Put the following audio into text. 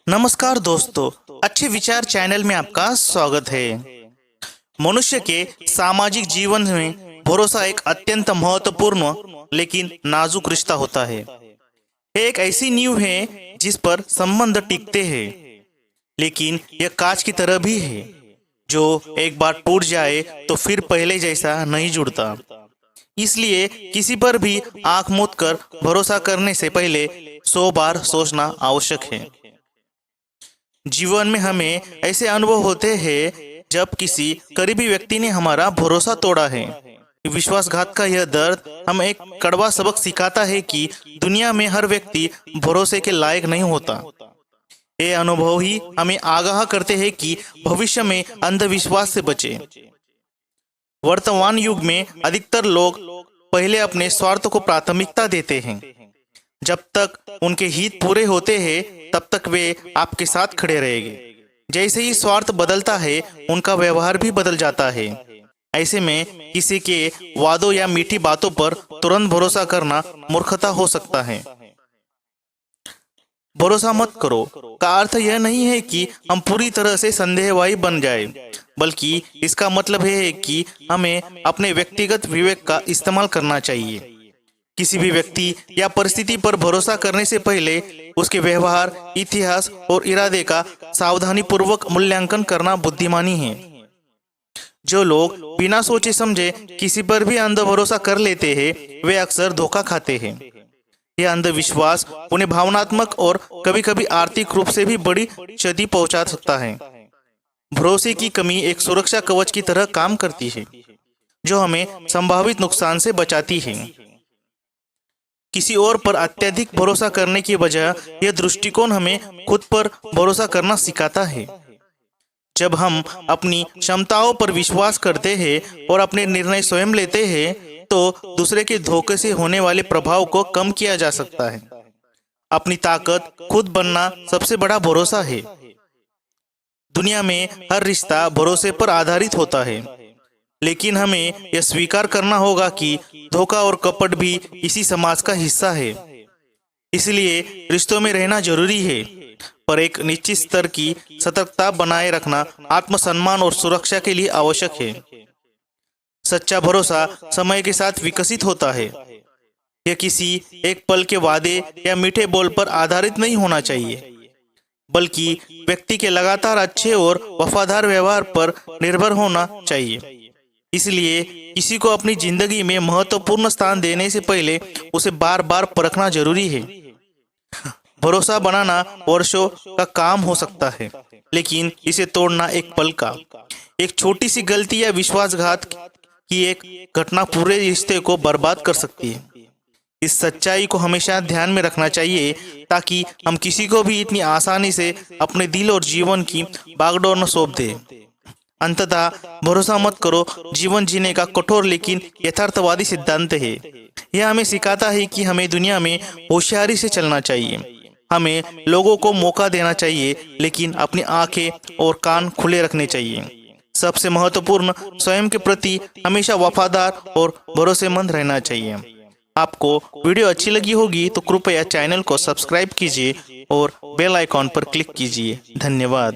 नमस्कार दोस्तों, अच्छे विचार चैनल में आपका स्वागत है। मनुष्य के सामाजिक जीवन में भरोसा एक अत्यंत महत्वपूर्ण लेकिन नाजुक रिश्ता होता है। यह एक ऐसी नींव है जिस पर संबंध टिकते हैं, लेकिन यह कांच की तरह भी है जो एक बार टूट जाए तो फिर पहले जैसा नहीं जुड़ता। इसलिए किसी पर भी आंख मूंद कर भरोसा करने से पहले 100 बार सोचना आवश्यक है। जीवन में हमें ऐसे अनुभव होते हैं जब किसी करीबी व्यक्ति ने हमारा भरोसा तोड़ा है। विश्वासघात का यह दर्द हमें एक कड़वा सबक सिखाता है कि दुनिया में हर व्यक्ति भरोसे के लायक नहीं होता। ये अनुभव ही हमें आगाह करते हैं कि भविष्य में अंधविश्वास से बचे। वर्तमान युग में अधिकतर लोग पहले अपने स्वार्थ को प्राथमिकता देते हैं। जब तक उनके हित पूरे होते हैं तब तक वे आपके साथ खड़े रहेंगे। जैसे ही स्वार्थ बदलता है उनका व्यवहार भी बदल जाता है। ऐसे में किसी के वादों या मीठी बातों पर तुरंत भरोसा करना मूर्खता हो सकता है। भरोसा मत करो का अर्थ यह नहीं है कि हम पूरी तरह से संदेहवाही बन जाए, बल्कि इसका मतलब है कि हमें अपने व्यक्तिगत विवेक का इस्तेमाल करना चाहिए। किसी भी व्यक्ति या परिस्थिति पर भरोसा करने से पहले उसके व्यवहार, इतिहास और इरादे का सावधानी पूर्वक मूल्यांकन करना बुद्धिमानी है। जो लोग बिना सोचे समझे किसी पर भी अंध भरोसा कर लेते हैं वे अक्सर धोखा खाते हैं। यह अंधविश्वास उन्हें भावनात्मक और कभी कभी आर्थिक रूप से भी बड़ी क्षति पहुंचा सकता है। भरोसे की कमी एक सुरक्षा कवच की तरह काम करती है जो हमें संभावित नुकसान से बचाती है। किसी और पर अत्यधिक भरोसा करने की बजाय यह दृष्टिकोण हमें खुद पर भरोसा करना सिखाता है। जब हम अपनी क्षमताओं पर विश्वास करते हैं और अपने निर्णय स्वयं लेते हैं तो दूसरे के धोखे से होने वाले प्रभाव को कम किया जा सकता है। अपनी ताकत खुद बनना सबसे बड़ा भरोसा है। दुनिया में हर रिश्ता भरोसे पर आधारित होता है, लेकिन हमें यह स्वीकार करना होगा कि धोखा और कपट भी इसी समाज का हिस्सा है। इसलिए रिश्तों में रहना जरूरी है, पर एक निश्चित स्तर की सतर्कता बनाए रखना आत्मसम्मान और सुरक्षा के लिए आवश्यक है। सच्चा भरोसा समय के साथ विकसित होता है। यह किसी एक पल के वादे या मीठे बोल पर आधारित नहीं होना चाहिए, बल्कि व्यक्ति के लगातार अच्छे और वफादार व्यवहार पर निर्भर होना चाहिए। इसलिए किसी को अपनी जिंदगी में महत्वपूर्ण स्थान देने से पहले उसे बार बार परखना जरूरी है। भरोसा बनाना वर्षों का काम हो सकता है, लेकिन इसे तोड़ना एक पल का। एक छोटी सी गलती या विश्वासघात की एक घटना पूरे रिश्ते को बर्बाद कर सकती है। इस सच्चाई को हमेशा ध्यान में रखना चाहिए ताकि हम किसी को भी इतनी आसानी से अपने दिल और जीवन की बागडोर न सौंप दें। अंततः भरोसा मत करो जीवन जीने का कठोर लेकिन यथार्थवादी सिद्धांत है। यह हमें सिखाता है कि हमें दुनिया में होशियारी से चलना चाहिए। हमें लोगों को मौका देना चाहिए, लेकिन अपनी आंखें और कान खुले रखने चाहिए। सबसे महत्वपूर्ण, स्वयं के प्रति हमेशा वफादार और भरोसेमंद रहना चाहिए। आपको वीडियो अच्छी लगी होगी तो कृपया चैनल को सब्सक्राइब कीजिए और बेल आइकॉन पर क्लिक कीजिए। धन्यवाद।